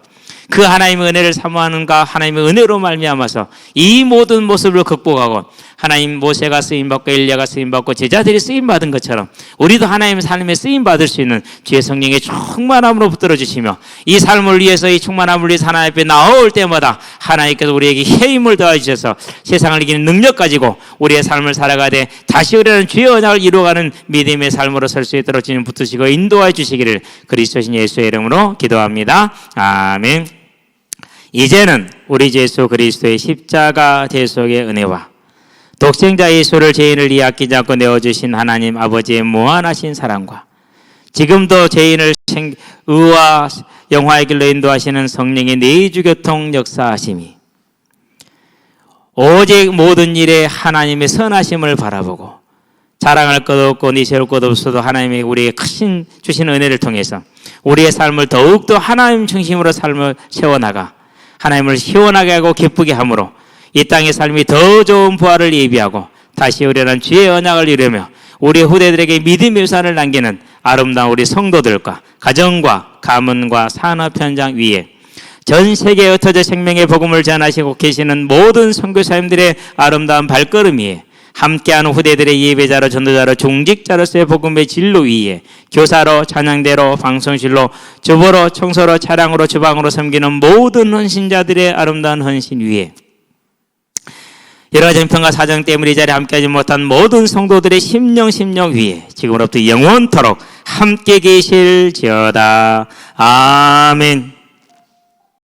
그 하나님의 은혜를 사모하는가 하나님의 은혜로 말미암아서 이 모든 모습을 극복하고 하나님 모세가 쓰임받고 엘리야가 쓰임받고 제자들이 쓰임받은 것처럼 우리도 하나님의 삶에 쓰임받을 수 있는 주의 성령의 충만함으로 붙들어 주시며 이 삶을 위해서 이 충만함을 위해서 하나님 앞에 나올 때마다 하나님께서 우리에게 힘을 더해 주셔서 세상을 이기는 능력 가지고 우리의 삶을 살아가되 다시 우리는 주의 언약을 이루어가는 믿음의 삶으로 설 수 있도록 주님 붙드시고 인도해 주시기를 그리스도신 예수의 이름으로 기도합니다. 아멘. 이제는 우리 주 예수 그리스도의 십자가 대속의 은혜와 독생자 예수를 죄인을 이해 아끼지 않고 내어주신 하나님 아버지의 무한하신 사랑과 지금도 죄인을 의와 영화의 길로 인도하시는 성령의 내주교통 역사하심이 오직 모든 일에 하나님의 선하심을 바라보고 자랑할 것 없고 니세울 것 없어도 하나님이 우리에게 크신 주신 은혜를 통해서 우리의 삶을 더욱더 하나님 중심으로 삶을 세워나가 하나님을 시원하게 하고 기쁘게 함으로 이 땅의 삶이 더 좋은 부활을 예비하고 다시 오려는 주의 언약을 이루며 우리 후대들에게 믿음의 유산을 남기는 아름다운 우리 성도들과 가정과 가문과 산업 현장 위에 전 세계에 흩어져 생명의 복음을 전하시고 계시는 모든 선교사님들의 아름다운 발걸음 위에 함께하는 후대들의 예배자로 전도자로 중직자로서의 복음의 진로 위에 교사로 찬양대로 방송실로 주보로 청소로 차량으로 주방으로 섬기는 모든 헌신자들의 아름다운 헌신 위에 여러 가지 형편과 사정 때문에 이 자리에 함께하지 못한 모든 성도들의 심령 위에 지금으로부터 영원토록 함께 계실지어다. 아멘.